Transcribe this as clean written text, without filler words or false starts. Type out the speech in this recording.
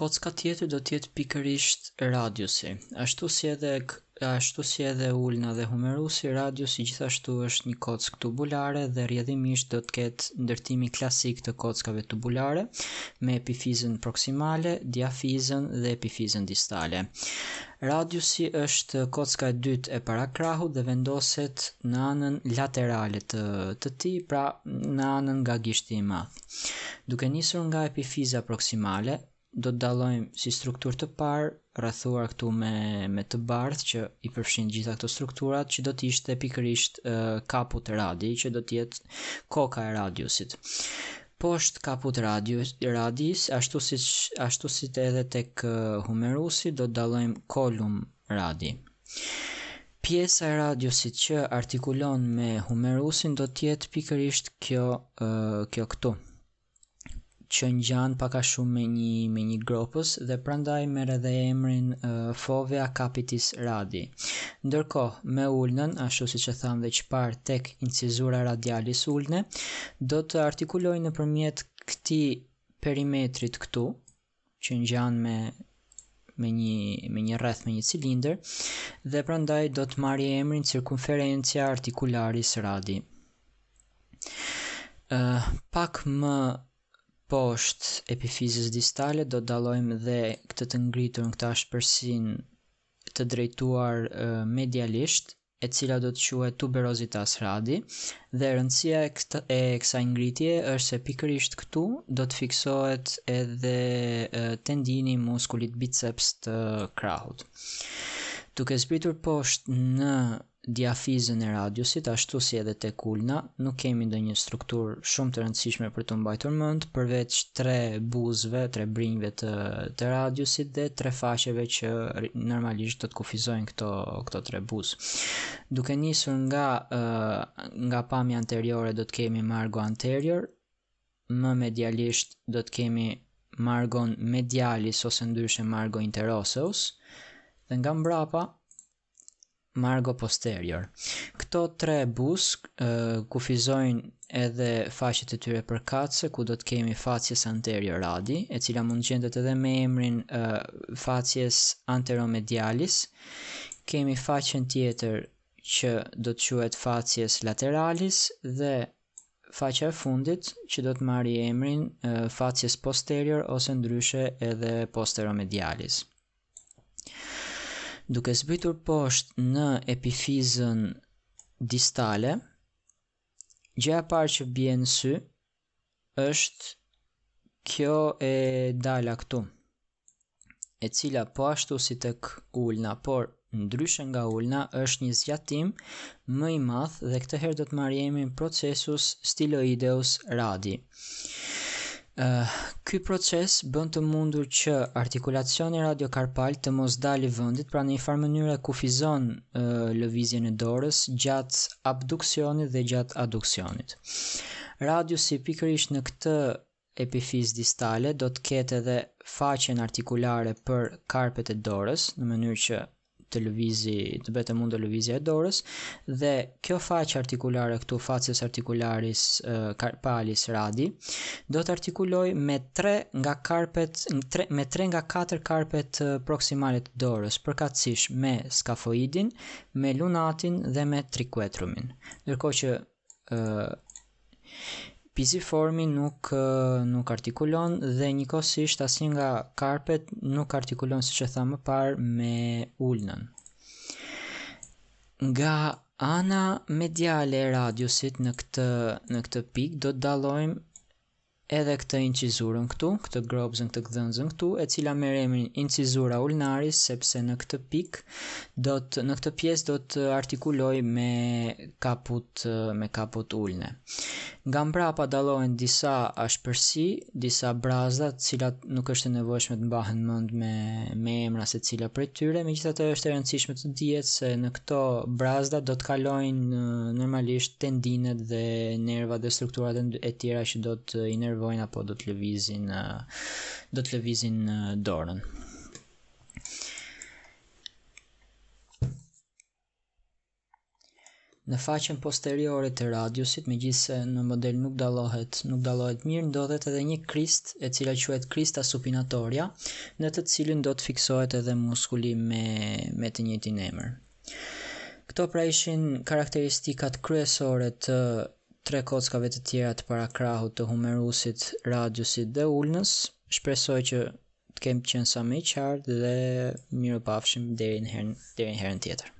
Kocka tjetër do t'jetë pikërisht radiusi. Ashtu si edhe ulna dhe humerusi, radiusi gjithashtu është një kockë tubulare dhe rrjedhimisht do të ketë ndërtimi klasik të kockave tubulare me epifizën proksimale, diafizën dhe epifizën distale. Radiusi është kocka e dytë e parakrahut dhe vendoset në anën laterale të tij, pra në anën nga gishti i madh. Duke nisur nga epifiza proksimale, do të dallojmë si strukturë të parë, rrethuar këtu me të bardhë që i përfshin gjitha këto strukturat, që do të ishte pikërisht kaput radi, që do të jetë koka e radiusit. Poshtë kaput radis, ashtu si edhe tek humerusi, do të dallojmë kolum radi. Pjesa e radiusit që artikulon me humerusin do të jetë pikërisht kjo këtu, që ngjan pak a shumë me një gropës dhe prandaj merr edhe emrin fovea capitis radi. Ndërkohë, me ulnën, ashtu siç e tham dhe që parë tek incizura radialis ulne, do të artikuloj nëpërmjet këtij perimetrit këtu, që ngjan me një rreth me një cilindër, dhe prandaj do të marrë emrin circumferencia articularis radi. Pak më poshtë epifizës distale do dallojmë dhe këtë të ngritur në këtë ashpërsinë të drejtuar medialisht, e cila do të quhet tuberozitas radi, dhe rëndësia e kësaj ngritje është se pikërisht këtu do të fiksohet edhe tendini i muskulit biceps të krahut. Duke zbritur poshtë në diafizën e radiusit, ashtu si edhe tek ulna, nuk kemi ndonjë strukturë shumë të rëndësishme për të mbajtur mend, përveç 3 buzëve, 3 brinjve të radiusit dhe 3 faqeve që normalisht do të kufizojnë këto 3 buzë. Duke nisur nga pamja anteriore do të kemi margo anterior, më medialisht do të kemi margon medialis ose ndryshe margo interosseus, dhe nga mbrapa margo posterior. Këto 3 buzë kufizojnë edhe faqet e tyre përkatëse, ku do të kemi facies anterior radi, e cila mund gjendet edhe me emrin facies anteromedialis. Kemi faqen tjetër që do të quhet facies lateralis dhe faqja e fundit që do të marrë emrin facies posterior ose ndryshe edhe posteromedialis. Duke zbritur poshtë në epifizën distale, gjëja e parë që bie në sy është kjo e dala këtu, e cila po ashtu si tek ulna, por ndryshe nga ulna, është një zgjatim më i madh dhe këtë herë do të marrë emrin processus styloideus radi. Ky proces bën të mundur që artikulacioni radiokarpal të mos dalë i vendit, pra në një farë mënyrë kufizon lëvizjen e dorës gjatë abduksionit dhe gjatë aduksionit. Radiusi pikërisht në këtë epifizë distale do të ketë edhe faqen artikulare për karpet e dorës, në mënyrë që të bëhet e mundur lëvizja e dorës, dhe kjo faqe artikulare këtu, facies articularis carpalis radi, do të artikuloj me 3 nga 4 karpet proksimale të dorës, përkatësisht me skafoidin, me lunatin dhe me triquetrumin. Ndërkohë që pisiformi nuk artikulon dhe njëkohësisht asnjë nga karpet nuk artikulon, siç e tham më parë, me ulnën. Nga ana mediale e radiusit në këtë pikë do të dallojmë edhe këtë incizurën këtu, këtë gropzën, këtë gdhënzën këtu, e cila merr emrin incizura ulnaris, sepse në këtë pikë në këtë pjesë do të artikuloj me kaput ulne. Nga mbrapa dallohen disa ashpërsi, disa brazda, të cilat nuk është e nevojshme të mbahen mend me emra secila prej tyre, megjithatë është e rëndësishme të dihet se në këto brazda do të kalojnë normalisht tendinet dhe nervat dhe strukturat e tjera që do të inervojnë apo do të lëvizin dorën. Në faqen posteriore të radiusit, megjithse në model nuk dallohet mirë, ndodhet edhe një krist e cila quhet krista supinatoria, në të cilin do të fiksohet edhe muskuli me të njëjtin emër. Këto pra ishin karakteristikat kryesore të tre kockave të tjera të parakrahut të humerusit, radiusit dhe ulnës. Shpresoj që të kem qenë sa më i qartë dhe mirupafshim deri në herën tjetër.